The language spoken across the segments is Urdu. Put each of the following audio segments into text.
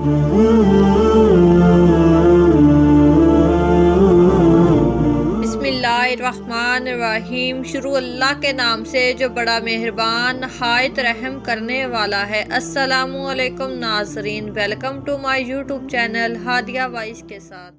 بسم اللہ الرحمن الرحیم۔ شروع اللہ کے نام سے جو بڑا مہربان نہایت رحم کرنے والا ہے۔ السلام علیکم ناظرین، welcome to my YouTube channel Hadia Voice کے ساتھ۔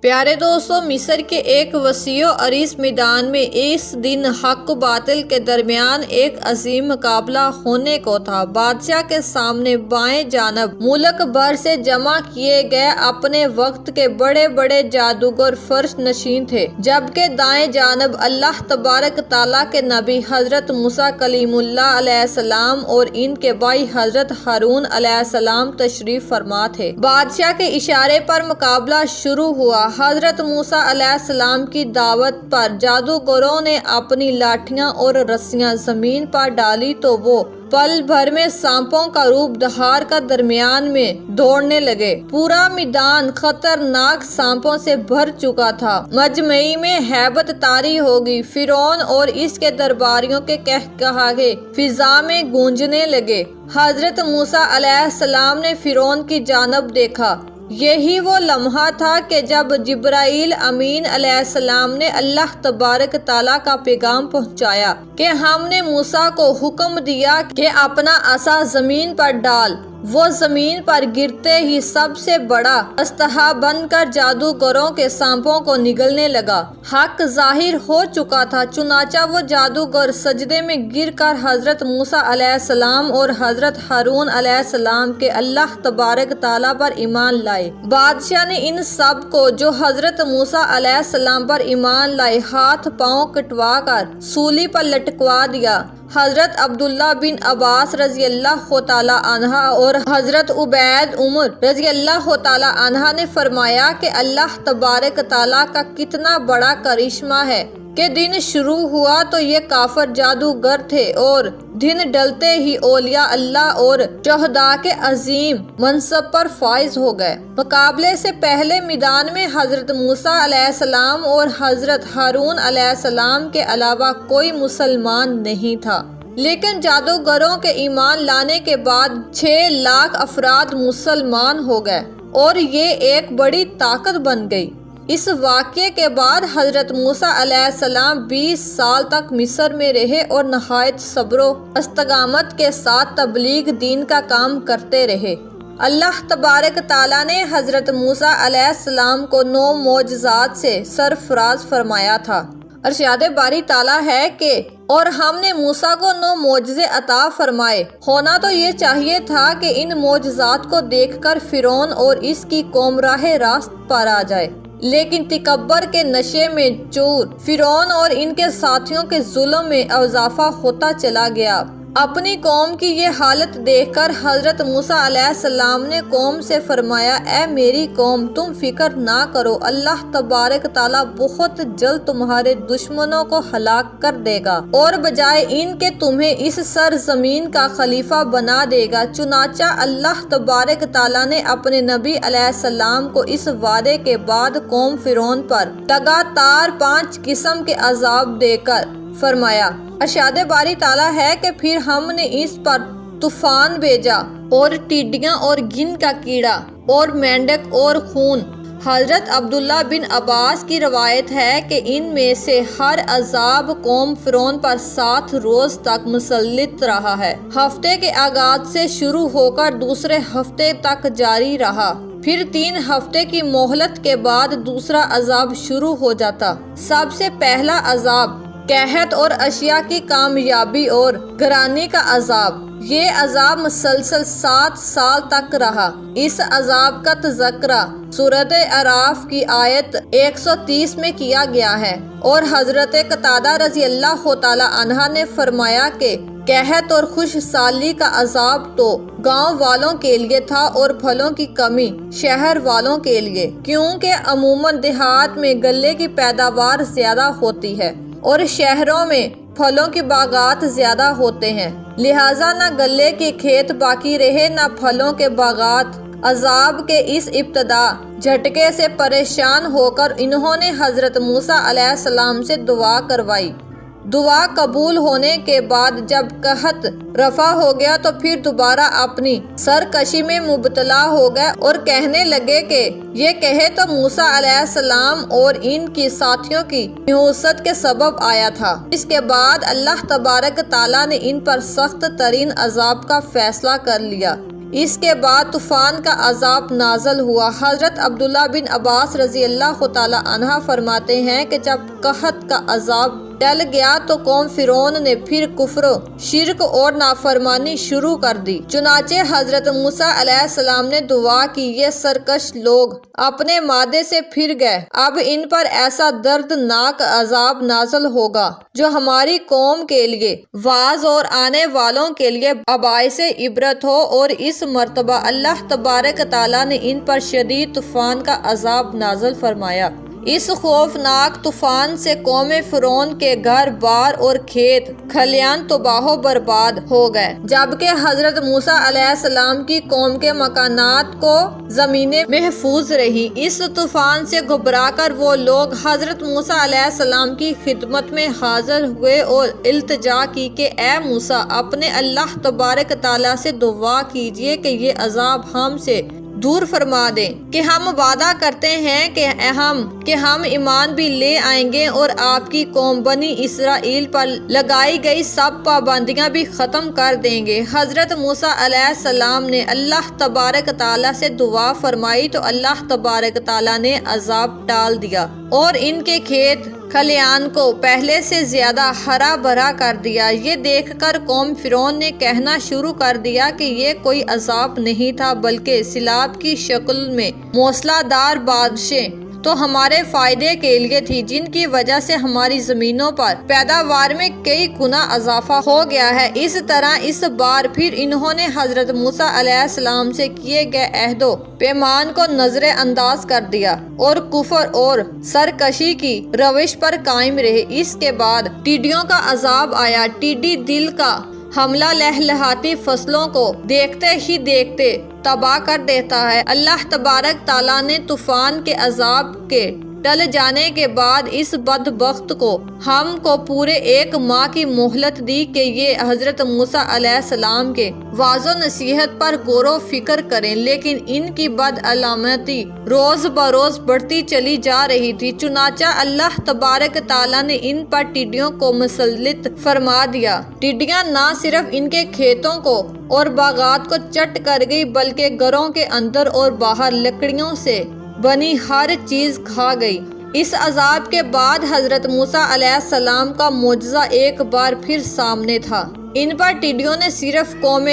پیارے دوستو، مصر کے ایک وسیع و عریض میدان میں اس دن حق و باطل کے درمیان ایک عظیم مقابلہ ہونے کو تھا۔ بادشاہ کے سامنے بائیں جانب ملک بھر سے جمع کیے گئے اپنے وقت کے بڑے بڑے جادوگر فرش نشین تھے، جبکہ دائیں جانب اللہ تبارک تعالیٰ کے نبی حضرت موسیٰ کلیم اللہ علیہ السلام اور ان کے بھائی حضرت ہارون علیہ السلام تشریف فرما تھے۔ بادشاہ کے اشارے پر مقابلہ شروع ہوا۔ حضرت موسیٰ علیہ السلام کی دعوت پر جادوگروں نے اپنی لاٹھیاں اور رسیاں زمین پر ڈالی تو وہ پل بھر میں سانپوں کا روپ دھار کر درمیان میں دوڑنے لگے۔ پورا میدان خطرناک سانپوں سے بھر چکا تھا۔ مجمع میں ہیبت طاری ہوگی۔ فرعون اور اس کے درباریوں کے قہقہے فضا میں گونجنے لگے۔ حضرت موسیٰ علیہ السلام نے فرعون کی جانب دیکھا۔ یہی وہ لمحہ تھا کہ جب جبرائیل امین علیہ السلام نے اللہ تبارک تعالیٰ کا پیغام پہنچایا کہ ہم نے موسیٰ کو حکم دیا کہ اپنا عصا زمین پر ڈال۔ وہ زمین پر گرتے ہی سب سے بڑا اسلحہ بن کر جادوگروں کے سانپوں کو نگلنے لگا۔ حق ظاہر ہو چکا تھا، چنانچہ وہ جادوگر سجدے میں گر کر حضرت موسیٰ علیہ السلام اور حضرت ہارون علیہ السلام کے اللہ تبارک تعالیٰ پر ایمان لائے۔ بادشاہ نے ان سب کو جو حضرت موسیٰ علیہ السلام پر ایمان لائے ہاتھ پاؤں کٹوا کر سولی پر لٹکوا دیا۔ حضرت عبداللہ بن عباس رضی اللہ تعالیٰ عنہ اور حضرت عبید عمر رضی اللہ تعالیٰ عنہ نے فرمایا کہ اللہ تبارک تعالیٰ کا کتنا بڑا کرشمہ ہے کہ دن شروع ہوا تو یہ کافر جادوگر تھے اور دن ڈلتے ہی اولیاء اللہ اور شہداء کے عظیم منصب پر فائز ہو گئے۔ مقابلے سے پہلے میدان میں حضرت موسیٰ علیہ السلام اور حضرت ہارون علیہ السلام کے علاوہ کوئی مسلمان نہیں تھا، لیکن جادوگروں کے ایمان لانے کے بعد 6 لاکھ افراد مسلمان ہو گئے اور یہ ایک بڑی طاقت بن گئی۔ اس واقعے کے بعد حضرت موسیٰ علیہ السلام 20 سال تک مصر میں رہے اور نہایت صبر و استقامت کے ساتھ تبلیغ دین کا کام کرتے رہے۔ اللہ تبارک تعالیٰ نے حضرت موسیٰ علیہ السلام کو 9 معجزات سے سرفراز فرمایا تھا۔ ارشاد باری تعالیٰ ہے کہ اور ہم نے موسیٰ کو 9 معجزے عطا فرمائے۔ ہونا تو یہ چاہیے تھا کہ ان معجزات کو دیکھ کر فرعون اور اس کی قوم راہ راست پر آ جائے، لیکن تکبر کے نشے میں چور فرعون اور ان کے ساتھیوں کے ظلم میں اضافہ ہوتا چلا گیا۔ اپنی قوم کی یہ حالت دیکھ کر حضرت موسیٰ علیہ السلام نے قوم سے فرمایا، اے میری قوم، تم فکر نہ کرو، اللہ تبارک تعالیٰ بہت جلد تمہارے دشمنوں کو ہلاک کر دے گا اور بجائے ان کے تمہیں اس سرزمین کا خلیفہ بنا دے گا۔ چنانچہ اللہ تبارک تعالیٰ نے اپنے نبی علیہ السلام کو اس وعدے کے بعد قوم فرعون پر لگاتار 5 قسم کے عذاب دے کر فرمایا۔ ارشاد باری تعالیٰ ہے کہ پھر ہم نے اس پر طوفان بھیجا اور ٹڈیاں اور گن کا کیڑا اور مینڈک اور خون۔ حضرت عبداللہ بن عباس کی روایت ہے کہ ان میں سے ہر عذاب قوم فرعون پر 7 روز تک مسلط رہا ہے۔ ہفتے کے آغاز سے شروع ہو کر دوسرے ہفتے تک جاری رہا، پھر 3 ہفتے کی مہلت کے بعد دوسرا عذاب شروع ہو جاتا۔ سب سے پہلا عذاب قحط اور اشیاء کی کامیابی اور گرانی کا عذاب۔ یہ عذاب مسلسل 7 سال تک رہا۔ اس عذاب کا تذکرہ سورۃ اعراف کی آیت 130 میں کیا گیا ہے، اور حضرت قتادہ رضی اللہ تعالیٰ عنہ نے فرمایا کہ قحط اور خشک سالی کا عذاب تو گاؤں والوں کے لیے تھا اور پھلوں کی کمی شہر والوں کے لیے، کیونکہ عموماً دیہات میں غلے کی پیداوار زیادہ ہوتی ہے اور شہروں میں پھلوں کی باغات زیادہ ہوتے ہیں، لہٰذا نہ غلے کے کھیت باقی رہے نہ پھلوں کے باغات۔ عذاب کے اس ابتدا جھٹکے سے پریشان ہو کر انہوں نے حضرت موسیٰ علیہ السلام سے دعا کروائی۔ دعا قبول ہونے کے بعد جب قحط رفع ہو گیا تو پھر دوبارہ اپنی سرکشی میں مبتلا ہو گئے اور کہنے لگے کہ یہ کہے تو موسیٰ علیہ السلام اور ان کی ساتھیوں کی نحوست کے سبب آیا تھا۔ اس کے بعد اللہ تبارک تعالیٰ نے ان پر سخت ترین عذاب کا فیصلہ کر لیا۔ اس کے بعد طوفان کا عذاب نازل ہوا۔ حضرت عبداللہ بن عباس رضی اللہ تعالی عنہ فرماتے ہیں کہ جب قحط کا عذاب ٹل گیا تو قوم فرعون نے پھر کفر، شرک اور نافرمانی شروع کر دی۔ چنانچہ حضرت موسیٰ علیہ السلام نے دعا کی، یہ سرکش لوگ اپنے مادے سے پھر گئے، اب ان پر ایسا دردناک عذاب نازل ہوگا جو ہماری قوم کے لیے واعظ اور آنے والوں کے لیے باعث عبرت ہو۔ اور اس مرتبہ اللہ تبارک تعالیٰ نے ان پر شدید طوفان کا عذاب نازل فرمایا۔ اس خوفناک طوفان سے قوم فرعون کے گھر بار اور کھیت کھلیان تباہ و برباد ہو گئے، جبکہ حضرت موسیٰ علیہ السلام کی قوم کے مکانات کو زمینیں محفوظ رہی۔ اس طوفان سے گھبرا کر وہ لوگ حضرت موسیٰ علیہ السلام کی خدمت میں حاضر ہوئے اور التجا کی کہ اے موسیٰ، اپنے اللہ تبارک تعالیٰ سے دعا کیجیے کہ یہ عذاب ہم سے دور فرما دیں، کہ ہم وعدہ کرتے ہیں کہ ہم ایمان بھی لے آئیں گے اور آپ کی قوم بنی اسرائیل پر لگائی گئی سب پابندیاں بھی ختم کر دیں گے۔ حضرت موسیٰ علیہ السلام نے اللہ تبارک تعالیٰ سے دعا فرمائی تو اللہ تبارک تعالیٰ نے عذاب ٹال دیا اور ان کے کھیت کھلیان کو پہلے سے زیادہ ہرا بھرا کر دیا۔ یہ دیکھ کر قوم فرعون نے کہنا شروع کر دیا کہ یہ کوئی عذاب نہیں تھا بلکہ سیلاب کی شکل میں موسلا دھار بارشیں تو ہمارے فائدے کے لیے تھی، جن کی وجہ سے ہماری زمینوں پر پیداوار میں کئی گنا اضافہ ہو گیا ہے۔ اس طرح اس بار پھر انہوں نے حضرت موسیٰ علیہ السلام سے کیے گئے عہد و پیمان کو نظر انداز کر دیا اور کفر اور سرکشی کی روش پر قائم رہے۔ اس کے بعد ٹڈیوں کا عذاب آیا۔ ٹڈی دل کا حملہ لہلہاتی فصلوں کو دیکھتے ہی دیکھتے تباہ کر دیتا ہے۔ اللہ تبارک تعالیٰ نے طوفان کے عذاب کے ٹل جانے کے بعد اس بدبخت کو ہم کو پورے 1 ماہ کی مہلت دی کہ یہ حضرت موسیٰ علیہ السلام کے وعظ و نصیحت پر غور و فکر کریں، لیکن ان کی بدعلامتی روز بروز بڑھتی چلی جا رہی تھی۔ چنانچہ اللہ تبارک تعالیٰ نے ان پر ٹڈیوں کو مسلط فرما دیا۔ ٹڈیاں نہ صرف ان کے کھیتوں کو اور باغات کو چٹ کر گئی بلکہ گھروں کے اندر اور باہر لکڑیوں سے بنی ہر چیز کھا گئی۔ اس عذاب کے بعد حضرت موسیٰ علیہ السلام کا معجزہ ایک بار پھر سامنے تھا۔ ان پر ٹڈیوں نے صرف قوم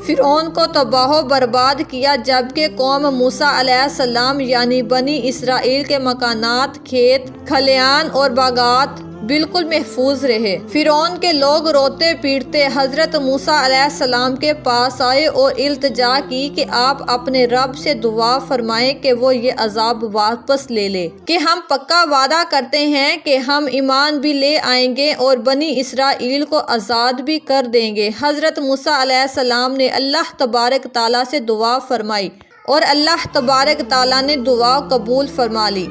فرعون کو تباہ و برباد کیا، جبکہ قوم موسیٰ علیہ السلام یعنی بنی اسرائیل کے مکانات، کھیت کھلیان اور باغات بالکل محفوظ رہے۔ فرعون کے لوگ روتے پیٹتے حضرت موسیٰ علیہ السلام کے پاس آئے اور التجا کی کہ آپ اپنے رب سے دعا فرمائیں کہ وہ یہ عذاب واپس لے لے، کہ ہم پکا وعدہ کرتے ہیں کہ ہم ایمان بھی لے آئیں گے اور بنی اسرائیل کو آزاد بھی کر دیں گے۔ حضرت موسیٰ علیہ السلام نے اللہ تبارک تعالیٰ سے دعا فرمائی اور اللہ تبارک تعالیٰ نے دعا قبول فرما لی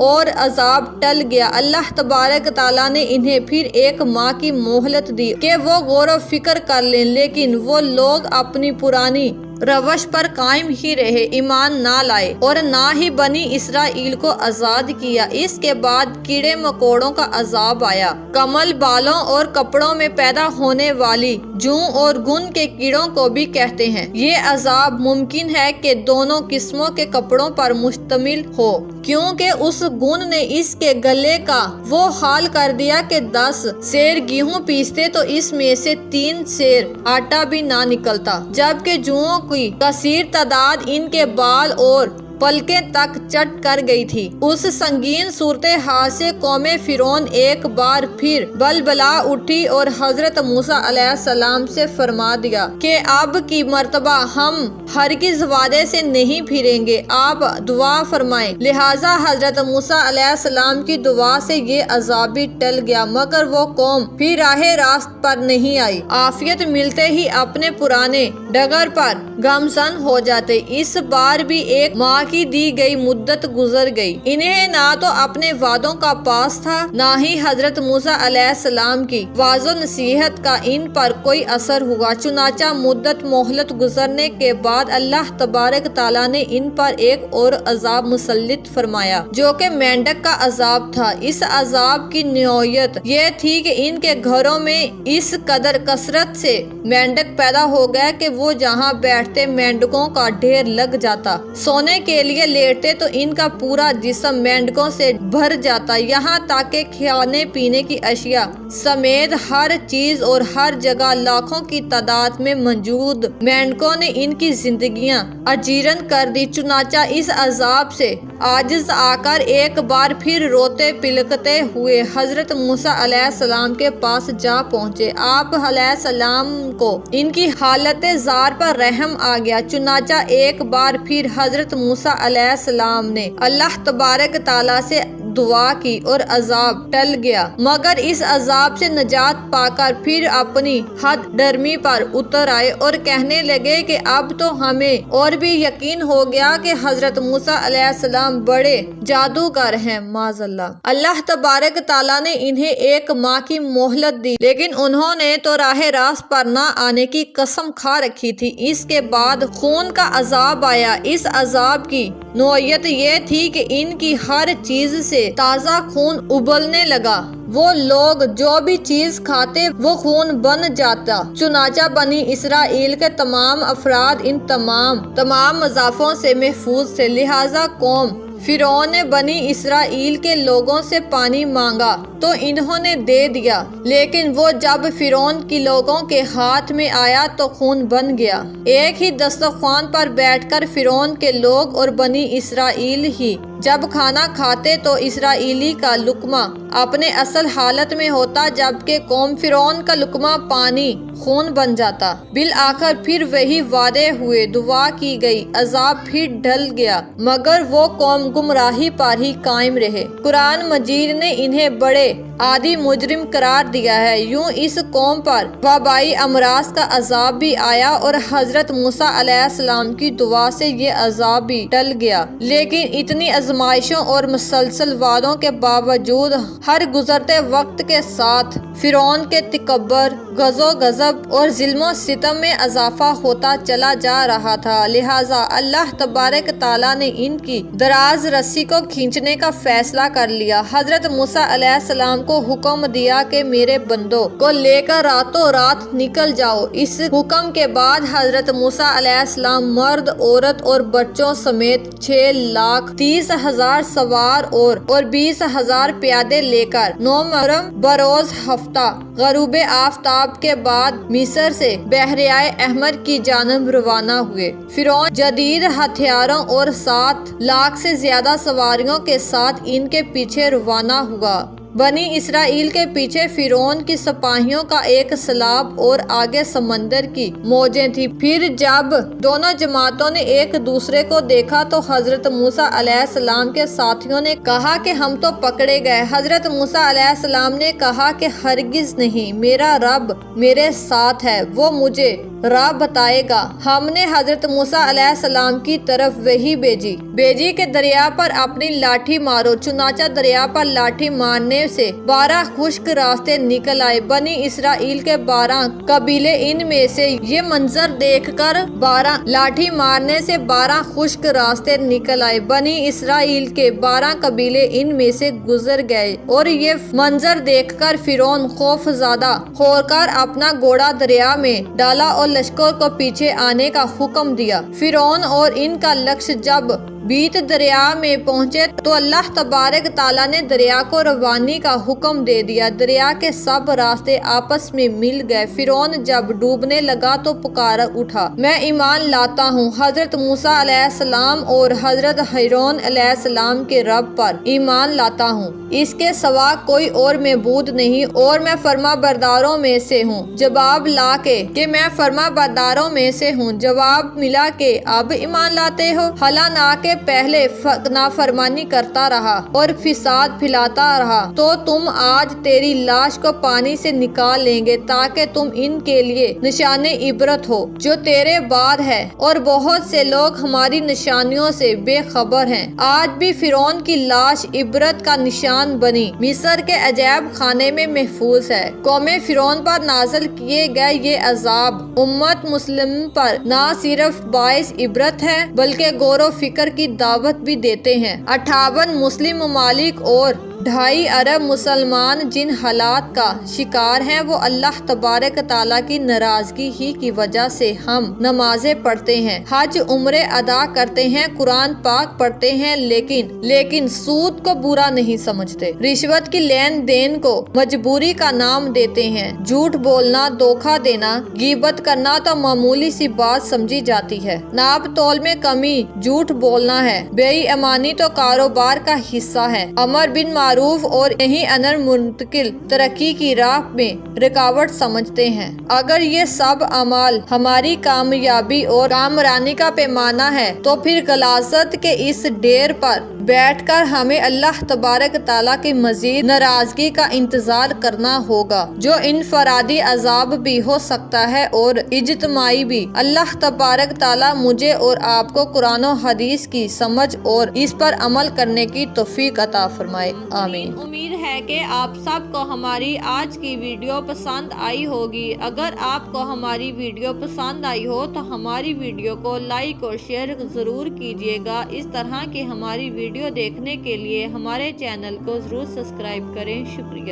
اور عذاب ٹل گیا۔ اللہ تبارک تعالیٰ نے انہیں پھر 1 ماہ کی مہلت دی کہ وہ غور و فکر کر لیں، لیکن وہ لوگ اپنی پرانی روش پر قائم ہی رہے، ایمان نہ لائے اور نہ ہی بنی اسرائیل کو آزاد کیا۔ اس کے بعد کیڑے مکوڑوں کا عذاب آیا۔ کمل بالوں اور کپڑوں میں پیدا ہونے والی جوں اور گن کے کیڑوں کو بھی کہتے ہیں۔ یہ عذاب ممکن ہے کہ دونوں قسموں کے کپڑوں پر مشتمل ہو، کیونکہ اس گن نے اس کے گلے کا وہ حال کر دیا کہ 10 سیر گیہوں پیستے تو اس میں سے 3 سیر آٹا بھی نہ نکلتا، جبکہ جوؤں کی کثیر تعداد ان کے بال اور پلکیں تک چٹ کر گئی تھی۔ اس سنگین صورتحال سے قوم فرعون ایک بار پھر بلبلا اٹھی اور حضرت موسیٰ علیہ السلام سے فرما دیا کہ اب کی مرتبہ ہم ہرگز وعدے سے نہیں پھریں گے، آپ دعا فرمائیں۔ لہٰذا حضرت موسیٰ علیہ السلام کی دعا سے یہ عذاب بھی ٹل گیا، مگر وہ قوم پھر راہ راست پر نہیں آئی۔ عافیت ملتے ہی اپنے پرانے ڈگر پر گامزن ہو جاتے۔ اس بار بھی 1 ماہ کی دی گئی مدت گزر گئی۔ انہیں نہ تو اپنے وعدوں کا پاس تھا، نہ ہی حضرت موسیٰ علیہ السلام کی واعظ و نصیحت کا ان پر کوئی اثر ہوا۔ چنانچہ مدت مہلت گزرنے کے بعد اللہ تبارک تعالیٰ نے ان پر ایک اور عذاب مسلط فرمایا جو کہ مینڈک کا عذاب تھا۔ اس عذاب کی نوعیت یہ تھی کہ ان کے گھروں میں اس قدر کثرت سے مینڈک پیدا ہو گیا کہ وہ جہاں بیٹھتے مینڈکوں کا ڈھیر لگ جاتا، سونے کے لیے لیٹتے تو ان کا پورا جسم مینڈکوں سے بھر جاتا، یہاں تک کہ کھانے پینے کی اشیاء سمیت ہر چیز اور ہر جگہ لاکھوں کی تعداد میں موجود مینڈکوں نے ان کی زندگیاں اجیرن کر دی۔ چنانچہ اس عذاب سے عاجز آ کر ایک بار پھر روتے پلکتے ہوئے حضرت موسیٰ علیہ السلام کے پاس جا پہنچے۔ آپ علیہ السلام کو ان کی حالت زار پر رحم آ گیا، چنانچہ ایک بار پھر حضرت موسیٰ علیہ السلام نے اللہ تبارک تعالیٰ سے دعا کی اور عذاب ٹل گیا، مگر اس عذاب سے نجات پا کر پھر اپنی حد ڈرمی پر اتر آئے اور کہنے لگے کہ اب تو ہمیں اور بھی یقین ہو گیا کہ حضرت موسیٰ علیہ السلام بڑے جادوگر ہیں، معاذ اللہ۔ اللہ تبارک تعالیٰ نے انہیں 1 ماہ کی مہلت دی، لیکن انہوں نے تو راہ راست پر نہ آنے کی قسم کھا رکھی تھی۔ اس کے بعد خون کا عذاب آیا۔ اس عذاب کی نوعیت یہ تھی کہ ان کی ہر چیز سے تازہ خون ابلنے لگا، وہ لوگ جو بھی چیز کھاتے وہ خون بن جاتا۔ چنانچہ بنی اسرائیل کے تمام افراد ان تمام مضافوں سے محفوظ تھے، لہٰذا قوم فرعون نے بنی اسرائیل کے لوگوں سے پانی مانگا تو انہوں نے دے دیا، لیکن وہ جب فرعون کے لوگوں کے ہاتھ میں آیا تو خون بن گیا۔ ایک ہی دسترخوان پر بیٹھ کر فرعون کے لوگ اور بنی اسرائیل ہی جب کھانا کھاتے تو اسرائیلی کا لقمہ اپنے اصل حالت میں ہوتا، جبکہ قوم فرعون کا لقمہ پانی خون بن جاتا۔ بالآخر پھر وہی وعدے ہوئے، دعا کی گئی، عذاب پھر ڈل گیا، مگر وہ قوم گمراہی پر ہی قائم رہے۔ قرآن مجید نے انہیں بڑے عادی مجرم قرار دیا ہے۔ یوں اس قوم پر وبائی امراض کا عذاب بھی آیا اور حضرت موسیٰ علیہ السلام کی دعا سے یہ عذاب بھی ٹل گیا، لیکن اتنی آزمائشوں اور مسلسل وعدوں کے باوجود ہر گزرتے وقت کے ساتھ فرعون کے تکبر، غضب و غضب اور ظلم و ستم میں اضافہ ہوتا چلا جا رہا تھا، لہٰذا اللہ تبارک تعالیٰ نے ان کی دراز رسی کو کھینچنے کا فیصلہ کر لیا۔ حضرت موسیٰ علیہ السلام کو حکم دیا کہ میرے بندوں کو لے کر راتوں رات نکل جاؤ۔ اس حکم کے بعد حضرت موسیٰ علیہ السلام مرد، عورت اور بچوں سمیت 6,30,000 سوار اور 20,000 پیادے لے کر 9 محرم بروز ہفتہ غروب آفتاب کے بعد مصر سے بحیرہ احمر کی جانب روانہ ہوئے۔ فرعون جدید ہتھیاروں اور 7 لاکھ سے زیادہ سواریوں کے ساتھ ان کے پیچھے روانہ ہوا۔ بنی اسرائیل کے پیچھے فرعون کی سپاہیوں کا ایک سلاب اور آگے سمندر کی موجیں تھیں۔ پھر جب دونوں جماعتوں نے ایک دوسرے کو دیکھا تو حضرت موسیٰ علیہ السلام کے ساتھیوں نے کہا کہ ہم تو پکڑے گئے۔ حضرت موسیٰ علیہ السلام نے کہا کہ ہرگز نہیں، میرا رب میرے ساتھ ہے، وہ مجھے راہ بتائے گا۔ ہم نے حضرت موسیٰ علیہ السلام کی طرف وحی بھیجی کہ دریا پر اپنی لاٹھی مارو۔ چنانچہ دریا پر لاٹھی مارنے سے 12 خشک راستے نکل آئے۔ بنی اسرائیل کے 12 قبیلے ان میں سے یہ منظر دیکھ کر لاٹھی مارنے سے 12 خشک راستے نکل آئے۔ بنی اسرائیل کے 12 قبیلے ان میں سے گزر گئے اور یہ منظر دیکھ کر فرعون خوف زدہ ہو کر اپنا گھوڑا دریا میں ڈالا اور لشکر کو پیچھے آنے کا حکم دیا۔ فرعون اور ان کا لشکر جب بیت دریا میں پہنچے تو اللہ تبارک تعالیٰ نے دریا کو روانی کا حکم دے دیا۔ دریا کے سب راستے آپس میں مل گئے۔ فرعون جب ڈوبنے لگا تو پکار اٹھا، میں ایمان لاتا ہوں حضرت موسیٰ علیہ السلام اور حضرت ہارون علیہ السلام کے رب پر ایمان لاتا ہوں، اس کے سوا کوئی اور معبود نہیں اور میں فرما برداروں میں سے ہوں۔ جواب لا کہ میں فرما برداروں میں سے ہوں۔ جواب ملا کہ اب ایمان لاتے ہو، حالانکہ کے پہلے نافرمانی کرتا رہا اور فساد پھیلاتا رہا تو تم آج تیری لاش کو پانی سے نکال لیں گے تاکہ تم ان کے لیے نشان عبرت ہو جو تیرے بعد ہے، اور بہت سے لوگ ہماری نشانیوں سے بے خبر ہیں۔ آج بھی فرعون کی لاش عبرت کا نشان بنی مصر کے عجائب خانے میں محفوظ ہے۔ قوم فرعون پر نازل کیے گئے یہ عذاب امت مسلم پر نہ صرف باعث عبرت ہے بلکہ غور و فکر کی دعوت بھی دیتے ہیں۔ 58 مسلم ممالک اور 2.5 ارب مسلمان جن حالات کا شکار ہیں وہ اللہ تبارک تعالیٰ کی ناراضگی ہی کی وجہ سے ہم نمازیں پڑھتے ہیں، حج عمرے ادا کرتے ہیں، قرآن پاک پڑھتے ہیں، لیکن سود کو برا نہیں سمجھتے، رشوت کی لین دین کو مجبوری کا نام دیتے ہیں، جھوٹ بولنا، دھوکہ دینا، غیبت کرنا تو معمولی سی بات سمجھی جاتی ہے، ناپ تول میں کمی جھوٹ بولنا ہے، بے ایمانی تو کاروبار کا حصہ ہے، امر بن معروف اور نہیں انر منتقل ترقی کی راہ میں رکاوٹ سمجھتے ہیں۔ اگر یہ سب اعمال ہماری کامیابی اور کامرانی کا پیمانہ ہے تو پھر غلاظت کے اس ڈھیر پر بیٹھ کر ہمیں اللہ تبارک تعالیٰ کی مزید ناراضگی کا انتظار کرنا ہوگا جو انفرادی عذاب بھی ہو سکتا ہے اور اجتماعی بھی۔ اللہ تبارک تعالیٰ مجھے اور آپ کو قرآن و حدیث کی سمجھ اور اس پر عمل کرنے کی توفیق عطا فرمائے، آمین۔ امید ہے کہ آپ سب کو ہماری آج کی ویڈیو پسند آئی ہوگی۔ اگر آپ کو ہماری ویڈیو پسند آئی ہو تو ہماری ویڈیو کو لائک اور شیئر ضرور کیجیے گا۔ اس طرح کی ہماری ویڈیو دیکھنے کے لیے ہمارے چینل کو ضرور سبسکرائب کریں۔ شکریہ۔